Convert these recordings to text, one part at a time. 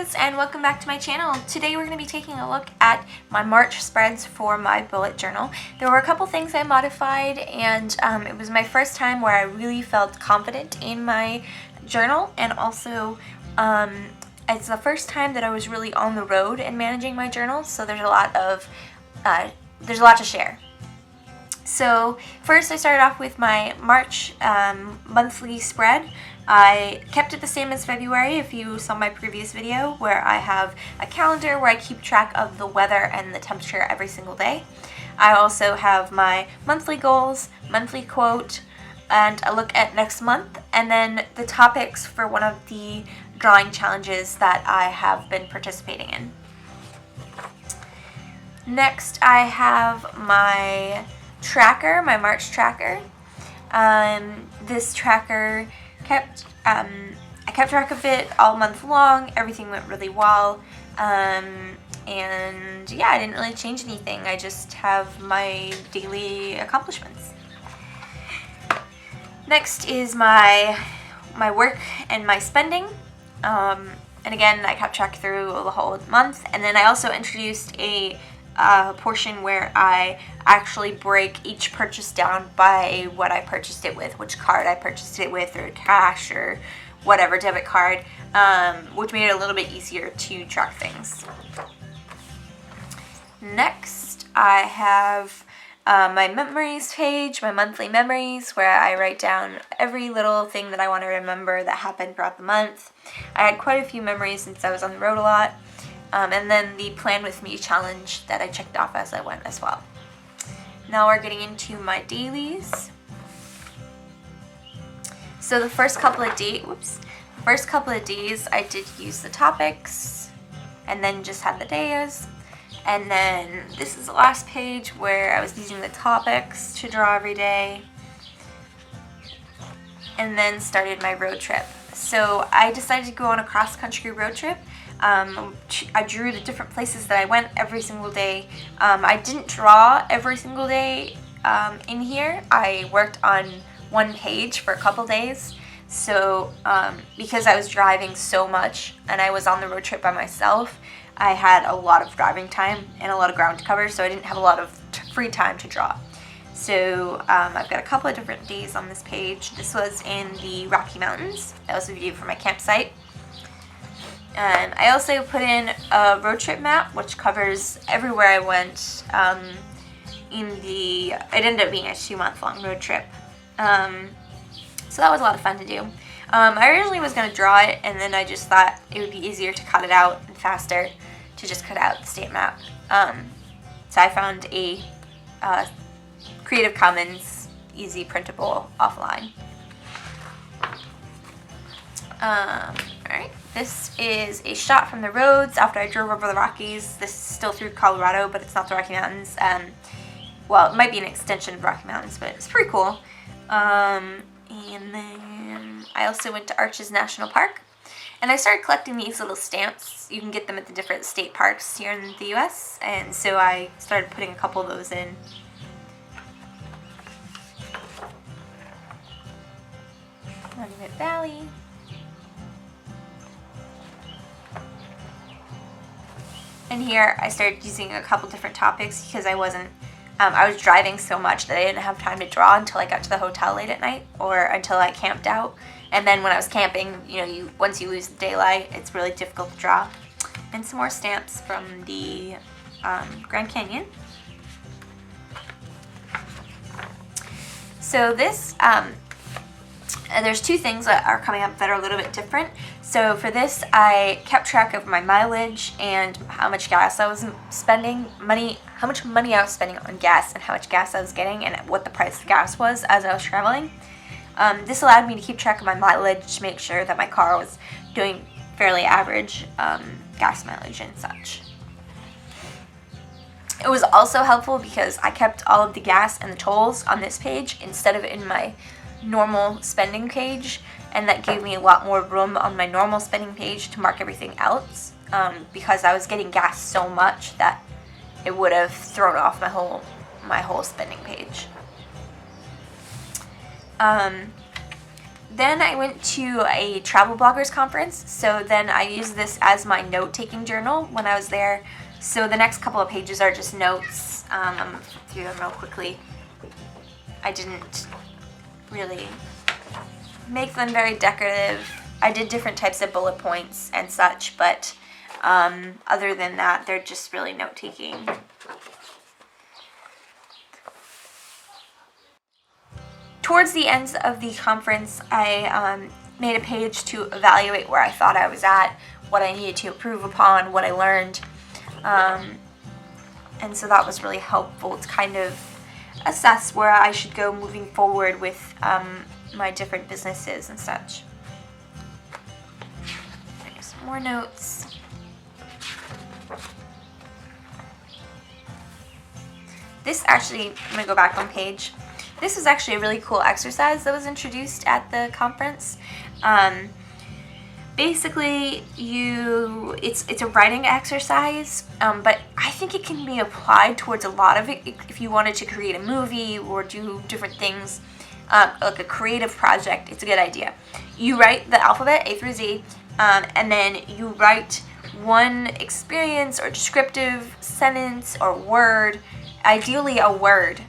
guys, and welcome back to my channel. Today we're going to be taking a look at my March spreads for my bullet journal. There were a couple things I modified, and it was my first time where I really felt confident in my journal, and also it's the first time that I was really on the road and managing my journal, so there's a lot to share. So first I started off with my March monthly spread. I kept it the same as February if you saw my previous video, where I have a calendar where I keep track of the weather and the temperature every single day. I also have my monthly goals, monthly quote, and a look at next month, and then the topics for one of the drawing challenges that I have been participating in. Next I have my tracker, my March tracker. This tracker I kept track of it all month long. Everything went really well, and yeah, I didn't really change anything. I just have my daily accomplishments. Next is my work and my spending, and again I kept track through the whole month. And then I also introduced a portion where I actually break each purchase down by what I purchased it with, which card I purchased it with, or cash, or whatever, debit card, which made it a little bit easier to track things. Next I have my memories page, my monthly memories, where I write down every little thing that I want to remember that happened throughout the month. I had quite a few memories since I was on the road a lot. And then the Plan With Me challenge that I checked off as I went as well. Now we're getting into my dailies. So the first couple of days I did use the topics, and then just had the days. And then this is the last page where I was using the topics to draw every day, and then started my road trip. So I decided to go on a cross-country road trip. I drew the different places that I went every single day. I didn't draw every single day in here. I worked on one page for a couple days. So because I was driving so much and I was on the road trip by myself, I had a lot of driving time and a lot of ground to cover, so I didn't have a lot of free time to draw. So I've got a couple of different days on this page. This was in the Rocky Mountains. That was a view from my campsite. And I also put in a road trip map, which covers everywhere I went. It ended up being a 2-month-long road trip. So that was a lot of fun to do. I originally was going to draw it, and then I just thought it would be easier to cut it out and faster to just cut out the state map. So I found a Creative Commons easy printable offline. Alright, this is a shot from the roads after I drove over the Rockies. This is still through Colorado, but it's not the Rocky Mountains. Well, it might be an extension of Rocky Mountains, but it's pretty cool. And then I also went to Arches National Park, and I started collecting these little stamps. You can get them at the different state parks here in the US, and so I started putting a couple of those in. Monument Valley. And here I started using a couple different topics because I was driving so much that I didn't have time to draw until I got to the hotel late at night, or until I camped out. And then when I was camping, once you lose the daylight, it's really difficult to draw. And some more stamps from the Grand Canyon. So this, there's two things that are coming up that are a little bit different. So for this, I kept track of my mileage and how much gas I was spending, how much money I was spending on gas, and how much gas I was getting, and what the price of gas was as I was traveling. This allowed me to keep track of my mileage to make sure that my car was doing fairly average gas mileage and such. It was also helpful because I kept all of the gas and the tolls on this page instead of in my normal spending page, and that gave me a lot more room on my normal spending page to mark everything else, because I was getting gas so much that it would have thrown off my whole spending page. Then I went to a travel bloggers conference, so then I used this as my note-taking journal when I was there. So the next couple of pages are just notes. I'm going to flip through them real quickly. I didn't really make them very decorative. I did different types of bullet points and such, but other than that, they're just really note-taking. Towards the end of the conference, I made a page to evaluate where I thought I was at, what I needed to improve upon, what I learned. And so that was really helpful to kind of assess where I should go moving forward with my different businesses and such. There's some more notes. This actually, I'm going to go back one page. This is actually a really cool exercise that was introduced at the conference. Basically, it's a writing exercise, but I think it can be applied towards a lot of it if you wanted to create a movie or do different things, like a creative project. It's a good idea. You write the alphabet A through Z, and then you write one experience or descriptive sentence or word, ideally a word,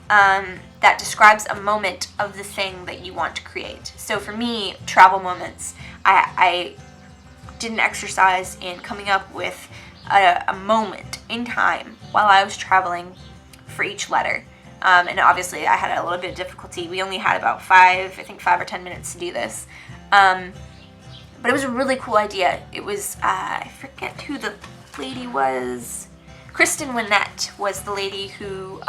that describes a moment of the thing that you want to create. So for me, travel moments, I did an exercise in coming up with a moment in time while I was traveling for each letter. And obviously I had a little bit of difficulty. We only had about 5 or 10 minutes to do this. But it was a really cool idea. It was, I forget who the lady was. Kristen Winnett was the lady who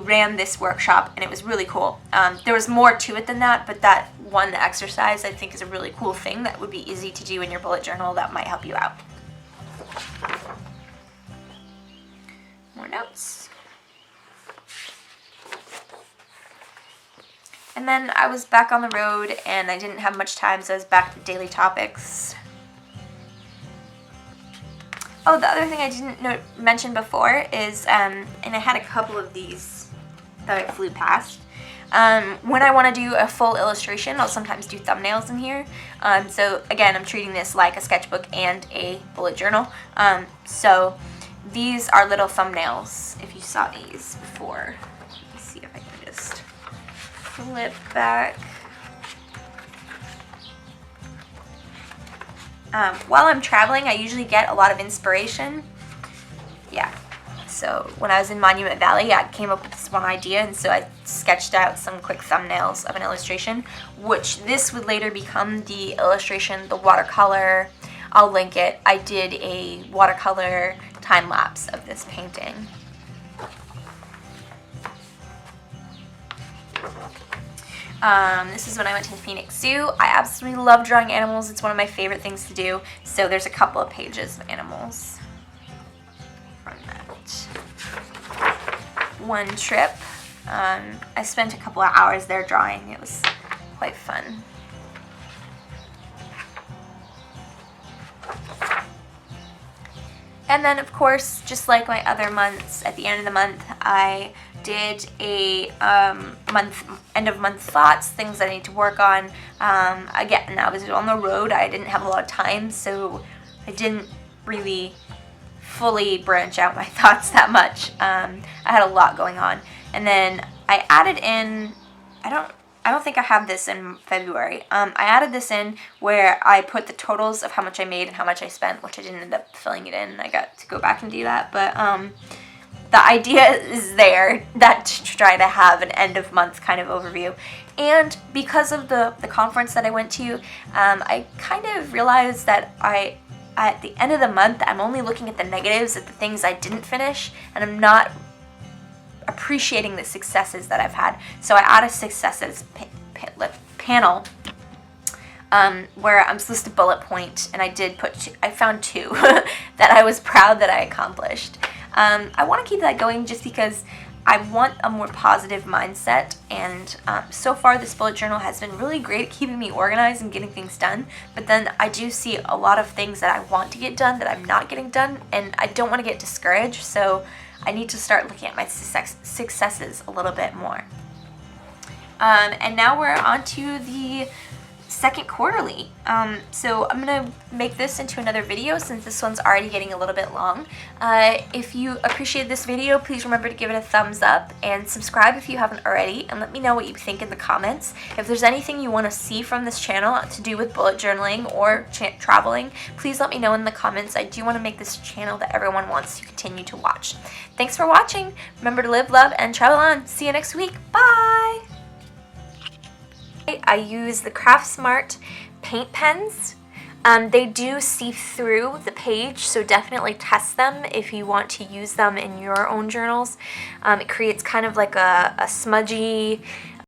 ran this workshop, and it was really cool. There was more to it than that, but that one exercise I think is a really cool thing that would be easy to do in your bullet journal that might help you out. More notes. And then I was back on the road, and I didn't have much time, so I was back to daily topics. Oh, the other thing I didn't mention before is, and I had a couple of these that I flew past. When I want to do a full illustration, I'll sometimes do thumbnails in here. So again, I'm treating this like a sketchbook and a bullet journal. So these are little thumbnails, if you saw these before. Let me see if I can just flip back. While I'm traveling, I usually get a lot of inspiration. Yeah, so when I was in Monument Valley, I came up with this one idea, and so I sketched out some quick thumbnails of an illustration, which this would later become the illustration, the watercolor. I'll link it. I did a watercolor time-lapse of this painting. This is when I went to the Phoenix Zoo. I absolutely love drawing animals. It's one of my favorite things to do. So there's a couple of pages of animals from that one trip. I spent a couple of hours there drawing. It was quite fun. And then, of course, just like my other months, at the end of the month, I did a end of month thoughts, things I need to work on. Again, I was on the road. I didn't have a lot of time, so I didn't really fully branch out my thoughts that much. I had a lot going on. And then I added in, I don't think I have this in February. I added this in where I put the totals of how much I made and how much I spent, which I didn't end up filling it in. I got to go back and do that, but the idea is there that to try to have an end of month kind of overview. And because of the conference that I went to, I kind of realized that at the end of the month, I'm only looking at the negatives, at the things I didn't finish, and I'm not appreciating the successes that I've had. So I added a successes panel where I'm supposed to bullet point, and I did put I found 2 that I was proud that I accomplished. I want to keep that going just because I want a more positive mindset, and so far this bullet journal has been really great at keeping me organized and getting things done, but then I do see a lot of things that I want to get done that I'm not getting done, and I don't want to get discouraged, so I need to start looking at my successes a little bit more. And now we're on to the second quarterly. So I'm gonna make this into another video since this one's already getting a little bit long. If you appreciated this video, please remember to give it a thumbs up and subscribe if you haven't already, and let me know what you think in the comments. If there's anything you want to see from this channel to do with bullet journaling or traveling, please let me know in the comments. I do want to make this channel that everyone wants to continue to watch. Thanks for watching. Remember to live, love, and travel on. See you next week. Bye! I use the Craftsmart paint pens. They do see through the page, so definitely test them if you want to use them in your own journals. It creates kind of like a smudgy